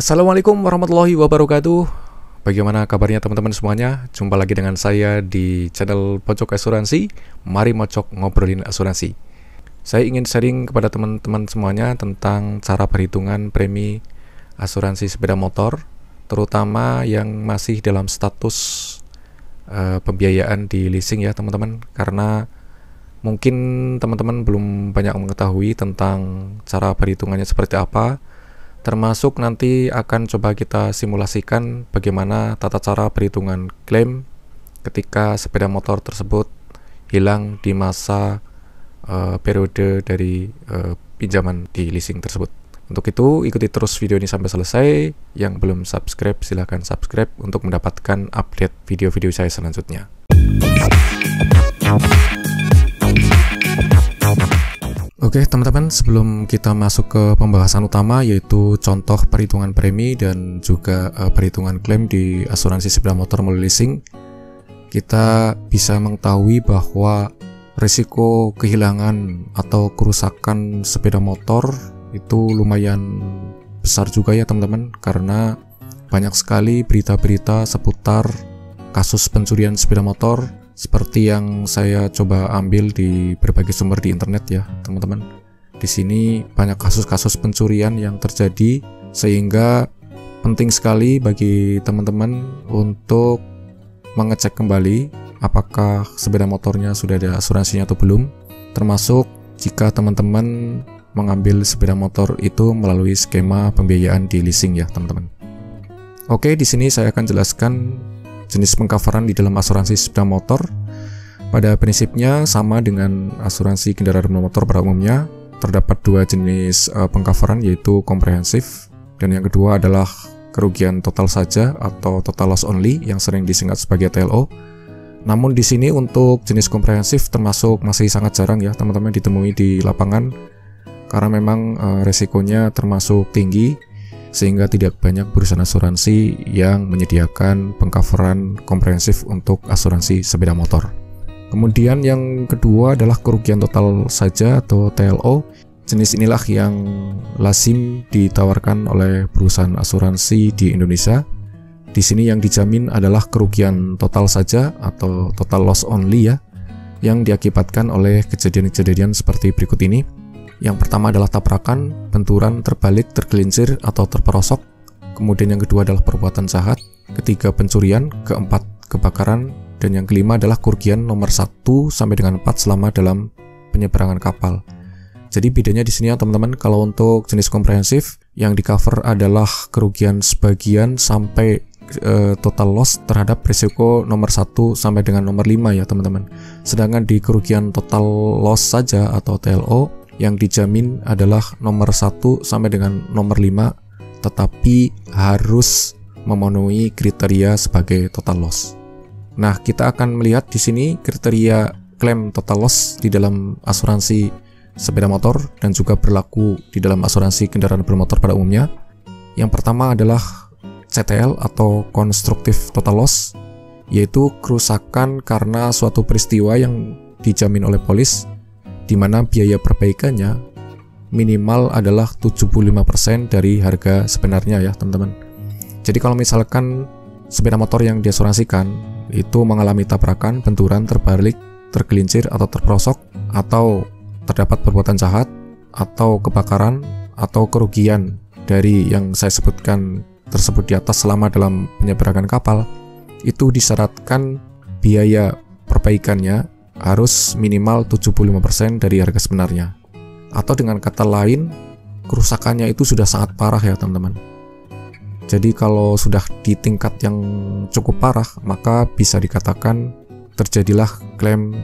Assalamualaikum warahmatullahi wabarakatuh. Bagaimana kabarnya teman-teman semuanya? Jumpa lagi dengan saya di channel Pojok Asuransi. Mari mocok ngobrolin asuransi. Saya ingin sharing kepada teman-teman semuanya tentang cara perhitungan premi asuransi sepeda motor, terutama yang masih dalam status pembiayaan di leasing ya teman-teman. Karena mungkin teman-teman belum banyak mengetahui tentang cara perhitungannya seperti apa. Termasuk nanti akan coba kita simulasikan bagaimana tata cara perhitungan klaim ketika sepeda motor tersebut hilang di masa periode dari pinjaman di leasing tersebut. Untuk itu, ikuti terus video ini sampai selesai. Yang belum subscribe, silahkan subscribe untuk mendapatkan update video-video saya selanjutnya. Oke teman-teman, sebelum kita masuk ke pembahasan utama yaitu contoh perhitungan premi dan juga perhitungan klaim di asuransi sepeda motor melalui leasing, kita bisa mengetahui bahwa risiko kehilangan atau kerusakan sepeda motor itu lumayan besar juga ya teman-teman, karena banyak sekali berita-berita seputar kasus pencurian sepeda motor seperti yang saya coba ambil di berbagai sumber di internet ya teman-teman. Di sini banyak kasus-kasus pencurian yang terjadi, sehingga penting sekali bagi teman-teman untuk mengecek kembali apakah sepeda motornya sudah ada asuransinya atau belum, termasuk jika teman-teman mengambil sepeda motor itu melalui skema pembiayaan di leasing ya teman-teman. Oke, di sini saya akan jelaskan jenis pengcoveran di dalam asuransi sepeda motor. Pada prinsipnya sama dengan asuransi kendaraan bermotor pada umumnya. Terdapat dua jenis pengcoveran, yaitu komprehensif dan yang kedua adalah kerugian total saja atau total loss only yang sering disingkat sebagai TLO. Namun di sini untuk jenis komprehensif termasuk masih sangat jarang ya teman-teman ditemui di lapangan, karena memang resikonya termasuk tinggi, sehingga tidak banyak perusahaan asuransi yang menyediakan pengcoveran komprehensif untuk asuransi sepeda motor. Kemudian yang kedua adalah kerugian total saja atau TLO. Jenis inilah yang lazim ditawarkan oleh perusahaan asuransi di Indonesia. Di sini yang dijamin adalah kerugian total saja atau total loss only ya, yang diakibatkan oleh kejadian-kejadian seperti berikut ini. Yang pertama adalah tabrakan, benturan, terbalik, tergelincir, atau terperosok. Kemudian yang kedua adalah perbuatan jahat. Ketiga pencurian. Keempat kebakaran. Dan yang kelima adalah kerugian nomor 1 sampai dengan 4 selama dalam penyeberangan kapal. Jadi bedanya di sini ya teman-teman, kalau untuk jenis komprehensif yang di cover adalah kerugian sebagian sampai total loss terhadap risiko nomor 1 sampai dengan nomor 5 ya teman-teman. Sedangkan di kerugian total loss saja atau TLO yang dijamin adalah nomor 1 sampai dengan nomor 5, tetapi harus memenuhi kriteria sebagai total loss. Nah, kita akan melihat di sini kriteria klaim total loss di dalam asuransi sepeda motor dan juga berlaku di dalam asuransi kendaraan bermotor pada umumnya. Yang pertama adalah CTL atau constructive total loss, yaitu kerusakan karena suatu peristiwa yang dijamin oleh polis, di mana biaya perbaikannya minimal adalah 75% dari harga sebenarnya ya teman-teman. Jadi kalau misalkan sepeda motor yang diasuransikan itu mengalami tabrakan, benturan, terbalik, tergelincir, atau terperosok, atau terdapat perbuatan jahat, atau kebakaran, atau kerugian dari yang saya sebutkan tersebut di atas selama dalam penyeberangan kapal, itu disyaratkan biaya perbaikannya harus minimal 75% dari harga sebenarnya. Atau dengan kata lain, kerusakannya itu sudah sangat parah ya teman-teman. Jadi kalau sudah di tingkat yang cukup parah, maka bisa dikatakan terjadilah klaim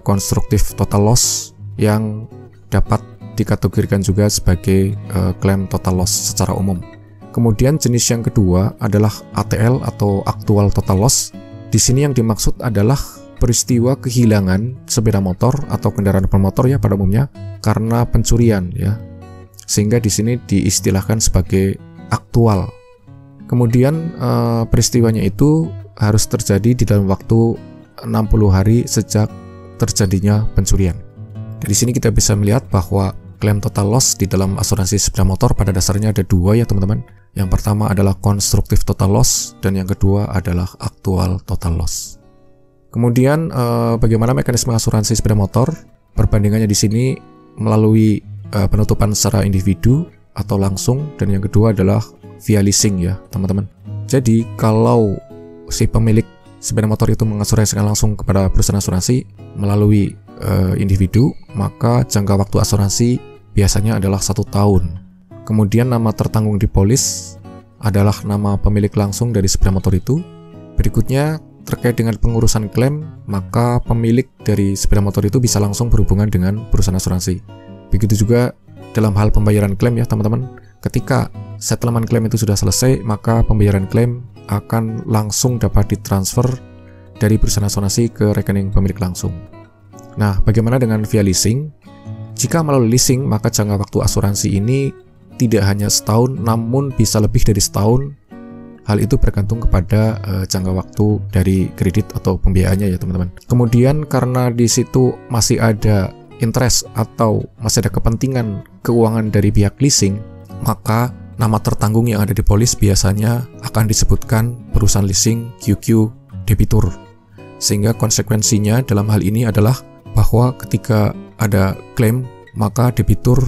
konstruktif total loss yang dapat dikategorikan juga sebagai klaim total loss secara umum. Kemudian jenis yang kedua adalah ATL atau actual total loss. Di sini yang dimaksud adalah peristiwa kehilangan sepeda motor atau kendaraan bermotor ya pada umumnya karena pencurian ya. Sehingga di sini diistilahkan sebagai aktual. Kemudian peristiwanya itu harus terjadi di dalam waktu 60 hari sejak terjadinya pencurian. Di sini kita bisa melihat bahwa klaim total loss di dalam asuransi sepeda motor pada dasarnya ada dua ya teman-teman. Yang pertama adalah constructive total loss dan yang kedua adalah actual total loss. Kemudian bagaimana mekanisme asuransi sepeda motor? Perbandingannya di sini melalui penutupan secara individu atau langsung, dan yang kedua adalah via leasing ya teman-teman. Jadi kalau si pemilik sepeda motor itu mengasuransikan langsung kepada perusahaan asuransi melalui individu, maka jangka waktu asuransi biasanya adalah 1 tahun. Kemudian nama tertanggung di polis adalah nama pemilik langsung dari sepeda motor itu. Berikutnya terkait dengan pengurusan klaim, maka pemilik dari sepeda motor itu bisa langsung berhubungan dengan perusahaan asuransi. Begitu juga dalam hal pembayaran klaim ya teman-teman. Ketika settlement klaim itu sudah selesai, maka pembayaran klaim akan langsung dapat ditransfer dari perusahaan asuransi ke rekening pemilik langsung. Nah, bagaimana dengan via leasing? Jika melalui leasing, maka jangka waktu asuransi ini tidak hanya setahun, namun bisa lebih dari setahun. Hal itu bergantung kepada jangka waktu dari kredit atau pembiayaannya ya teman-teman. Kemudian karena di situ masih ada interest atau masih ada kepentingan keuangan dari pihak leasing, maka nama tertanggung yang ada di polis biasanya akan disebutkan perusahaan leasing QQ debitur. Sehingga konsekuensinya dalam hal ini adalah bahwa ketika ada klaim, maka debitur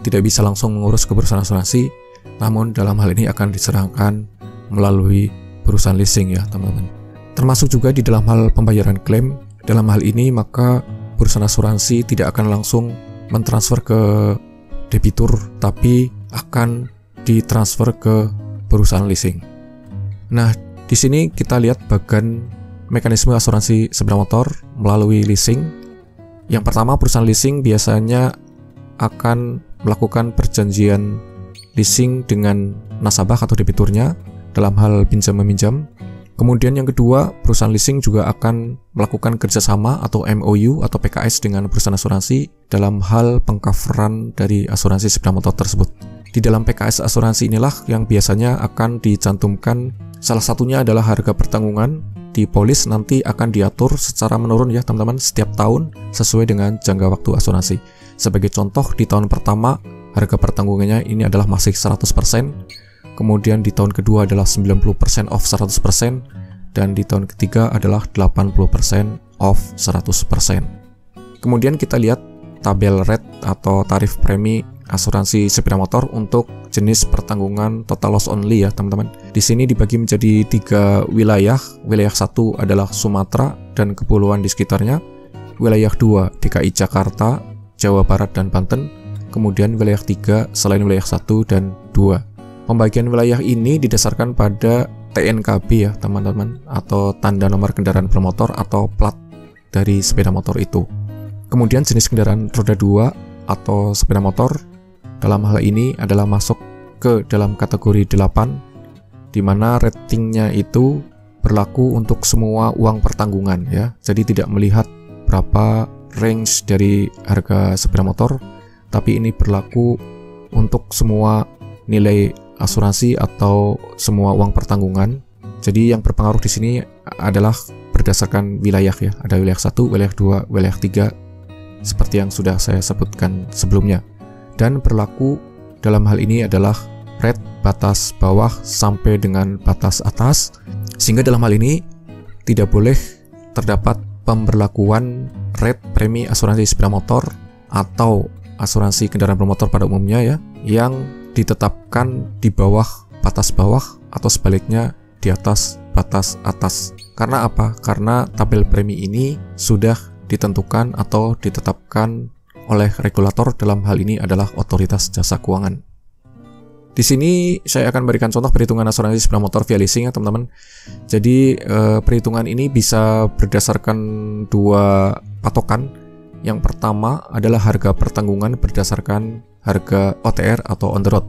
tidak bisa langsung mengurus ke perusahaan asuransi, namun dalam hal ini akan diserahkan melalui perusahaan leasing ya teman-teman. Termasuk juga di dalam hal pembayaran klaim, dalam hal ini maka perusahaan asuransi tidak akan langsung mentransfer ke debitur, tapi akan ditransfer ke perusahaan leasing. Nah, di sini kita lihat bagian mekanisme asuransi sepeda motor melalui leasing. Yang pertama, perusahaan leasing biasanya akan melakukan perjanjian leasing dengan nasabah atau debiturnya dalam hal pinjam-meminjam. Kemudian yang kedua, perusahaan leasing juga akan melakukan kerjasama atau MOU atau PKS dengan perusahaan asuransi dalam hal pengcoveran dari asuransi sepeda motor tersebut. Di dalam PKS asuransi inilah yang biasanya akan dicantumkan, salah satunya adalah harga pertanggungan di polis nanti akan diatur secara menurun ya teman-teman setiap tahun sesuai dengan jangka waktu asuransi. Sebagai contoh, di tahun pertama harga pertanggungannya ini adalah masih 100%, kemudian di tahun kedua adalah 90% off 100%, dan di tahun ketiga adalah 80% off 100%. Kemudian kita lihat tabel rate atau tarif premi asuransi sepeda motor untuk jenis pertanggungan total loss only ya teman-teman. Di sini dibagi menjadi 3 wilayah. Wilayah 1 adalah Sumatera dan kepulauan di sekitarnya. Wilayah 2 DKI Jakarta, Jawa Barat dan Banten. Kemudian wilayah 3 selain wilayah 1 dan 2. Pembagian wilayah ini didasarkan pada TNKB ya teman-teman, atau tanda nomor kendaraan bermotor atau plat dari sepeda motor itu. Kemudian jenis kendaraan roda 2 atau sepeda motor dalam hal ini adalah masuk ke dalam kategori 8, di mana ratingnya itu berlaku untuk semua uang pertanggungan ya. Jadi tidak melihat berapa range dari harga sepeda motor, tapi ini berlaku untuk semua nilai asuransi atau semua uang pertanggungan. Jadi yang berpengaruh di sini adalah berdasarkan wilayah ya. Ada wilayah 1, wilayah 2, wilayah 3 seperti yang sudah saya sebutkan sebelumnya. Dan berlaku dalam hal ini adalah rate batas bawah sampai dengan batas atas. Sehingga dalam hal ini tidak boleh terdapat pemberlakuan rate premi asuransi sepeda motor atau asuransi kendaraan bermotor pada umumnya ya, yang ditetapkan di bawah batas bawah atau sebaliknya di atas batas atas. Karena apa? Karena tabel premi ini sudah ditentukan atau ditetapkan oleh regulator, dalam hal ini adalah Otoritas Jasa Keuangan. Di sini saya akan berikan contoh perhitungan asuransi sepeda motor via leasing ya teman-teman. Jadi perhitungan ini bisa berdasarkan 2 patokan. Yang pertama adalah harga pertanggungan berdasarkan harga OTR atau on the road.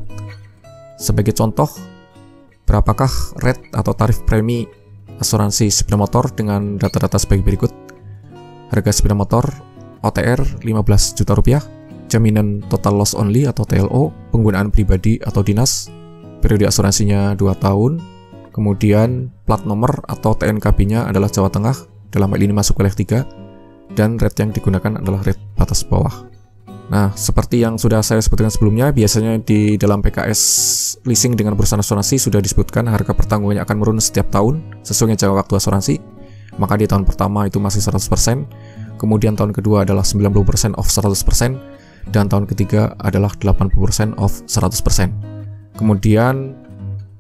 Sebagai contoh, berapakah rate atau tarif premi asuransi sepeda motor dengan data-data sebagai berikut. Harga sepeda motor OTR 15 juta rupiah, jaminan total loss only atau TLO, penggunaan pribadi atau dinas, periode asuransinya 2 tahun, kemudian plat nomor atau TNKB-nya adalah Jawa Tengah, dalam hal ini masuk wilayah 3, dan rate yang digunakan adalah rate batas bawah. Nah, seperti yang sudah saya sebutkan sebelumnya, biasanya di dalam PKS leasing dengan perusahaan asuransi sudah disebutkan harga pertanggungannya akan menurun setiap tahun sesuai jangka waktu asuransi. Maka di tahun pertama itu masih 100%, kemudian tahun kedua adalah 90% off 100%, dan tahun ketiga adalah 80% off 100%. Kemudian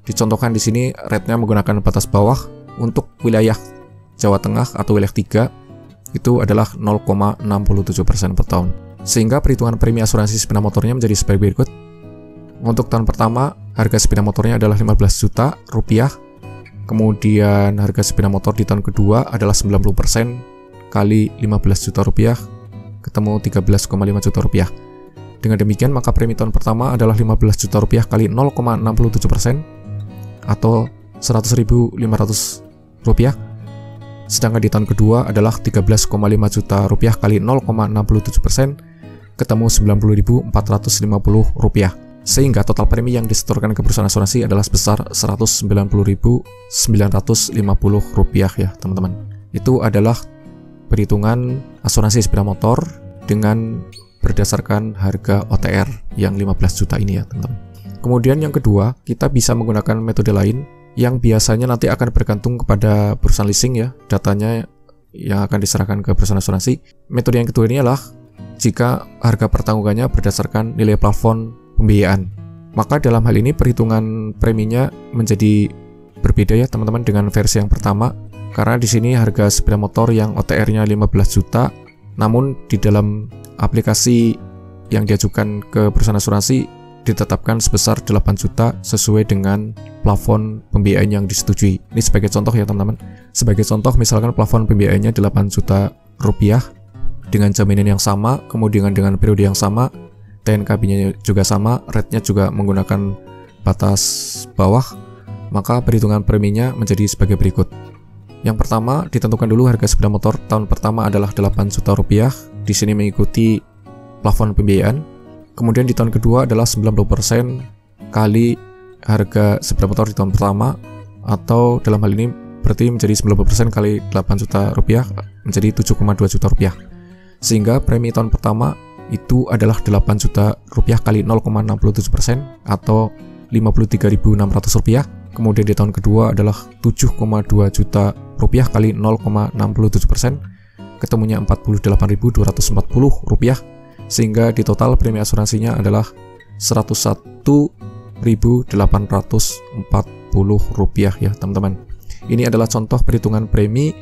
dicontohkan di sini rate-nya menggunakan batas bawah. Untuk wilayah Jawa Tengah atau wilayah 3 itu adalah 0,67% per tahun. Sehingga perhitungan premi asuransi sepeda motornya menjadi sebagai berikut. Untuk tahun pertama, harga sepeda motornya adalah 15 juta rupiah. Kemudian harga sepeda motor di tahun kedua adalah 90% kali 15 juta rupiah, ketemu 13,5 juta rupiah. Dengan demikian, maka premi tahun pertama adalah 15 juta rupiah kali 0,67% atau 100.500 rupiah. Sedangkan di tahun kedua adalah 13,5 juta rupiah kali 0,67%, ketemu 90.450 rupiah. Sehingga total premi yang disetorkan ke perusahaan asuransi adalah sebesar 190.950 rupiah ya teman-teman. Itu adalah perhitungan asuransi sepeda motor dengan berdasarkan harga OTR yang 15 juta ini ya teman-teman. Kemudian yang kedua, kita bisa menggunakan metode lain yang biasanya nanti akan bergantung kepada perusahaan leasing ya, datanya yang akan diserahkan ke perusahaan asuransi. Metode yang kedua ini adalah jika harga pertanggungannya berdasarkan nilai plafon pembiayaan. Maka dalam hal ini perhitungan preminya menjadi berbeda ya teman-teman dengan versi yang pertama, karena di sini harga sepeda motor yang OTR-nya 15 juta, namun di dalam aplikasi yang diajukan ke perusahaan asuransi ditetapkan sebesar 8 juta sesuai dengan plafon pembiayaan yang disetujui. Ini sebagai contoh ya teman-teman. Sebagai contoh, misalkan plafon pembiayaannya 8 juta rupiah dengan jaminan yang sama, kemudian dengan periode yang sama, TNKB-nya juga sama, rate-nya juga menggunakan batas bawah, maka perhitungan preminya menjadi sebagai berikut. Yang pertama, ditentukan dulu harga sepeda motor tahun pertama adalah 8 juta rupiah, di sini mengikuti plafon pembiayaan. Kemudian di tahun kedua adalah 90% kali harga sepeda motor di tahun pertama, atau dalam hal ini berarti menjadi 90% kali 8 juta rupiah menjadi 7,2 juta rupiah. Sehingga premi tahun pertama itu adalah 8 juta rupiah kali 0,67% atau 53.600 rupiah. Kemudian di tahun kedua adalah 7,2 juta rupiah kali 0,67%, ketemunya 48.240 rupiah. Sehingga di total premi asuransinya adalah 101.840 rupiah ya teman-teman. Ini adalah contoh perhitungan premi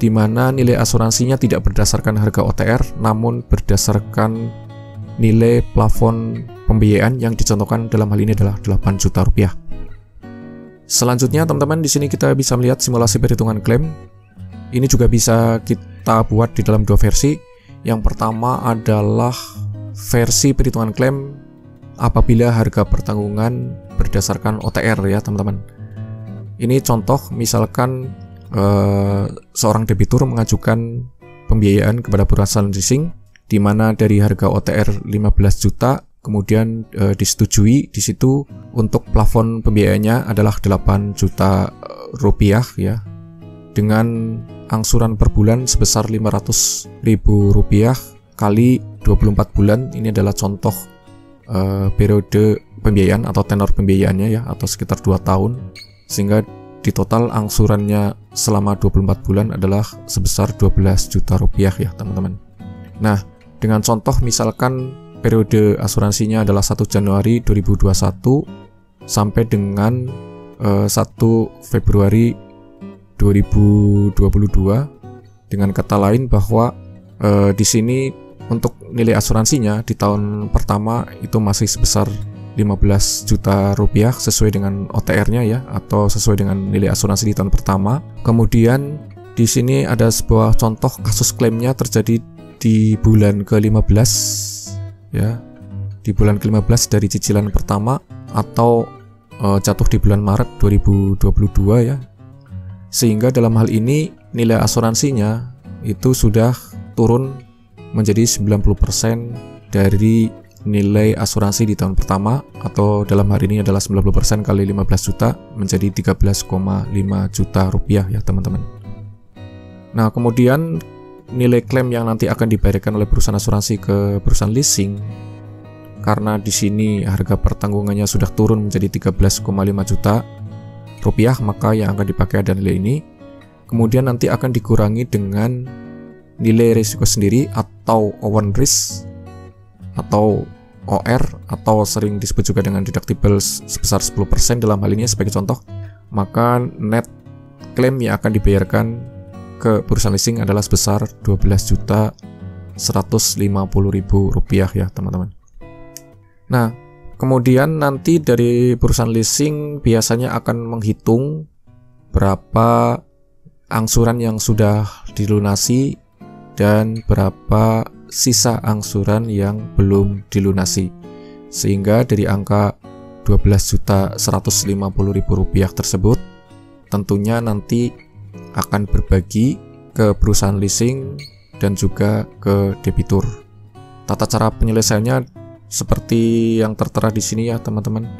di mana nilai asuransinya tidak berdasarkan harga OTR, namun berdasarkan nilai plafon pembiayaan yang dicontohkan dalam hal ini adalah 8 juta rupiah. Selanjutnya teman-teman, di sini kita bisa melihat simulasi perhitungan klaim. Ini juga bisa kita buat di dalam dua versi. Yang pertama adalah versi perhitungan klaim apabila harga pertanggungan berdasarkan OTR ya teman-teman. Ini contoh, misalkan seorang debitur mengajukan pembiayaan kepada perusahaan leasing di mana dari harga OTR 15 juta kemudian disetujui di situ untuk plafon pembiayaannya adalah 8 juta rupiah ya, dengan angsuran per bulan sebesar 500.000 rupiah kali 24 bulan. Ini adalah contoh periode pembiayaan atau tenor pembiayaannya ya, atau sekitar 2 tahun, sehingga di total angsurannya selama 24 bulan adalah sebesar 12 juta rupiah ya teman-teman. Nah, dengan contoh misalkan periode asuransinya adalah 1 Januari 2021 sampai dengan 1 Februari 2022. Dengan kata lain bahwa di sini untuk nilai asuransinya di tahun pertama itu masih sebesar 15 juta rupiah sesuai dengan OTR-nya ya, atau sesuai dengan nilai asuransi di tahun pertama. Kemudian di sini ada sebuah contoh kasus klaimnya terjadi di bulan ke-15 ya, di bulan ke-15 dari cicilan pertama, atau jatuh di bulan Maret 2022 ya. Sehingga dalam hal ini nilai asuransinya itu sudah turun menjadi 90% dari nilai asuransi di tahun pertama, atau dalam hari ini adalah 90% kali 15 juta menjadi 13,5 juta rupiah ya teman-teman. Nah, kemudian nilai klaim yang nanti akan dibayarkan oleh perusahaan asuransi ke perusahaan leasing, karena di sini harga pertanggungannya sudah turun menjadi 13,5 juta rupiah, maka yang akan dipakai adalah nilai ini. Kemudian nanti akan dikurangi dengan nilai risiko sendiri atau own risk atau OR, atau sering disebut juga dengan deductible sebesar 10% dalam hal ini sebagai contoh. Maka net klaim yang akan dibayarkan ke perusahaan leasing adalah sebesar 12.150.000 rupiah ya teman-teman. Nah, kemudian nanti dari perusahaan leasing biasanya akan menghitung berapa angsuran yang sudah dilunasi dan berapa sisa angsuran yang belum dilunasi. Sehingga dari angka 12.150.000 rupiah tersebut tentunya nanti akan berbagi ke perusahaan leasing dan juga ke debitur. Tata cara penyelesaiannya seperti yang tertera di sini ya teman-teman.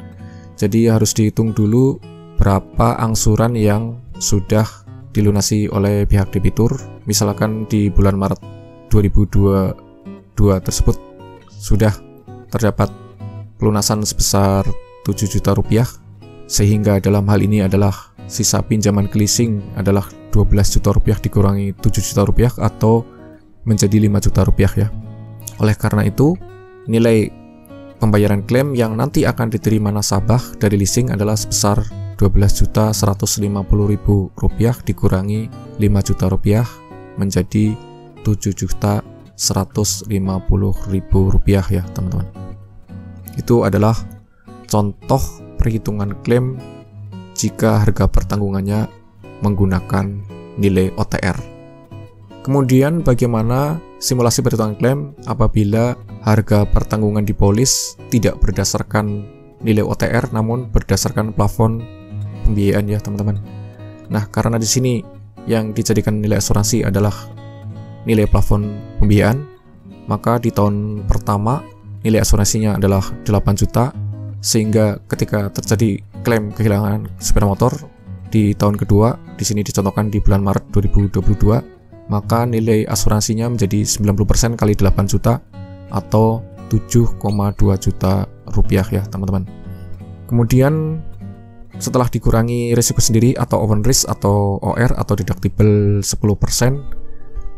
Jadi harus dihitung dulu berapa angsuran yang sudah dilunasi oleh pihak debitur. Misalkan di bulan Maret 2022 tersebut sudah terdapat pelunasan sebesar 7 juta rupiah, sehingga dalam hal ini adalah sisa pinjaman ke leasing adalah 12 juta rupiah dikurangi 7 juta rupiah atau menjadi 5 juta rupiah ya. Oleh karena itu, nilai pembayaran klaim yang nanti akan diterima nasabah dari leasing adalah sebesar 12.150.000 rupiah dikurangi 5 juta rupiah menjadi 7.150.000 rupiah ya teman-teman. Itu adalah contoh perhitungan klaim jika harga pertanggungannya menggunakan nilai OTR. Kemudian bagaimana simulasi perhitungan klaim apabila harga pertanggungan dipolis tidak berdasarkan nilai OTR namun berdasarkan plafon pembiayaan ya teman-teman. Nah, karena di sini yang dijadikan nilai asuransi adalah nilai plafon pembiayaan, maka di tahun pertama nilai asuransinya adalah 8 juta, sehingga ketika terjadi klaim kehilangan sepeda motor di tahun kedua, di sini dicontohkan di bulan Maret 2022, maka nilai asuransinya menjadi 90% kali 8 juta atau 7,2 juta rupiah ya teman-teman. Kemudian setelah dikurangi risiko sendiri atau own risk atau OR atau deductible 10%,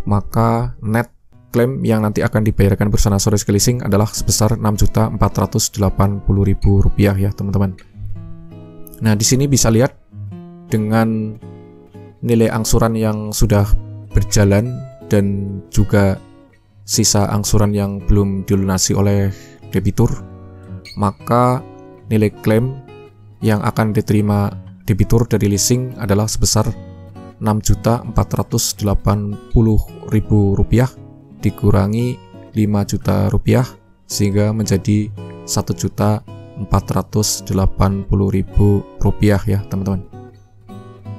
maka net klaim yang nanti akan dibayarkan perusahaan asuransi leasing adalah sebesar 6.480.000 rupiah ya teman-teman. Nah, di sini bisa lihat dengan nilai angsuran yang sudah berjalan dan juga sisa angsuran yang belum dilunasi oleh debitur, maka nilai klaim yang akan diterima debitur dari leasing adalah sebesar 6.480.000 rupiah dikurangi 5 juta rupiah sehingga menjadi 1.480.000 rupiah ya teman-teman.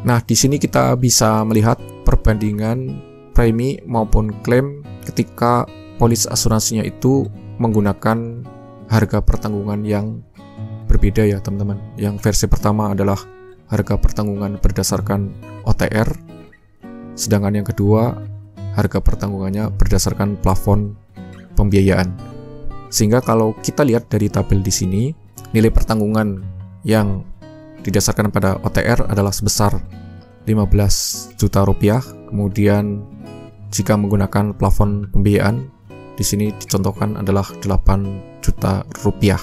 Nah, di sini kita bisa melihat perbandingan premi maupun klaim ketika polis asuransinya itu menggunakan harga pertanggungan yang berbeda ya teman-teman. Yang versi pertama adalah harga pertanggungan berdasarkan OTR, sedangkan yang kedua harga pertanggungannya berdasarkan plafon pembiayaan. Sehingga kalau kita lihat dari tabel di sini, nilai pertanggungan yang didasarkan pada OTR adalah sebesar 15 juta rupiah. Kemudian jika menggunakan plafon pembiayaan, di sini dicontohkan adalah 8 juta rupiah.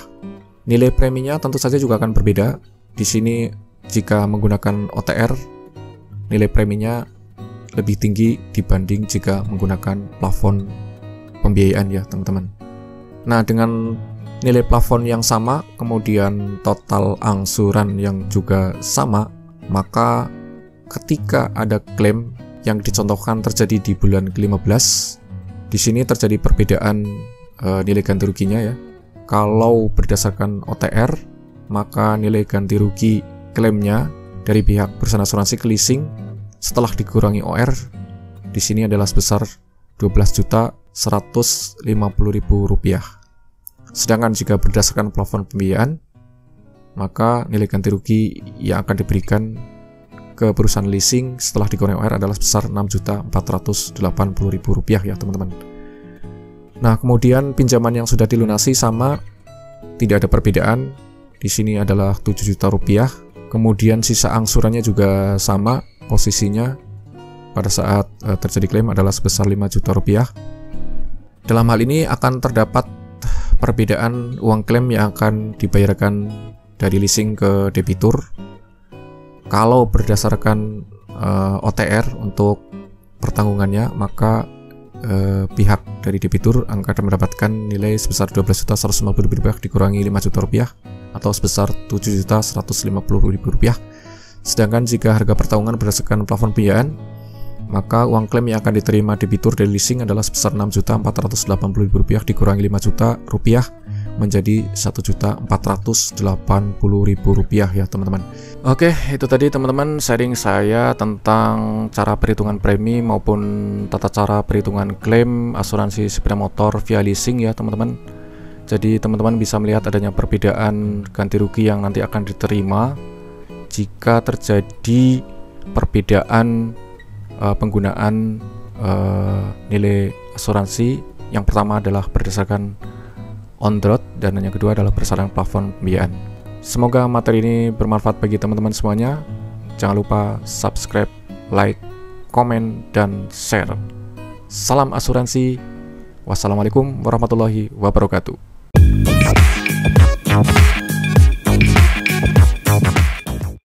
Nilai preminya tentu saja juga akan berbeda. Di sini jika menggunakan OTR, nilai preminya lebih tinggi dibanding jika menggunakan plafon pembiayaan ya teman-teman. Nah, dengan nilai plafon yang sama, kemudian total angsuran yang juga sama, maka ketika ada klaim yang dicontohkan terjadi di bulan ke-15, di sini terjadi perbedaan nilai ganti ruginya ya. Kalau berdasarkan OTR, maka nilai ganti rugi klaimnya dari pihak perusahaan asuransi ke leasing setelah dikurangi OR di sini adalah sebesar 12.150.000 rupiah. Sedangkan jika berdasarkan plafon pembiayaan, maka nilai ganti rugi yang akan diberikan ke perusahaan leasing setelah digoreng OR adalah sebesar Rp6.480.000 ya teman-teman. Nah, kemudian pinjaman yang sudah dilunasi sama, tidak ada perbedaan. Di sini adalah Rp7 juta. Kemudian sisa angsurannya juga sama, posisinya pada saat terjadi klaim adalah sebesar Rp5 juta. Dalam hal ini akan terdapat perbedaan uang klaim yang akan dibayarkan dari leasing ke debitur. Kalau berdasarkan OTR untuk pertanggungannya, maka pihak dari debitur akan mendapatkan nilai sebesar Rp12.150.000 dikurangi Rp5 juta atau sebesar Rp7.150.000. Sedangkan jika harga pertanggungan berdasarkan plafon pembiayaan, maka uang klaim yang akan diterima debitur dari leasing adalah sebesar Rp6.480.000 dikurangi Rp5 juta menjadi Rp1.480.000 ya teman-teman. Oke, itu tadi teman-teman sharing saya tentang cara perhitungan premi maupun tata cara perhitungan klaim asuransi sepeda motor via leasing ya teman-teman. Jadi teman-teman bisa melihat adanya perbedaan ganti rugi yang nanti akan diterima jika terjadi perbedaan penggunaan nilai asuransi. Yang pertama adalah berdasarkan on the road dan yang kedua adalah berdasarkan plafon pembiayaan. Semoga materi ini bermanfaat bagi teman-teman semuanya. Jangan lupa subscribe, like, komen, dan share. Salam asuransi. Wassalamualaikum warahmatullahi wabarakatuh.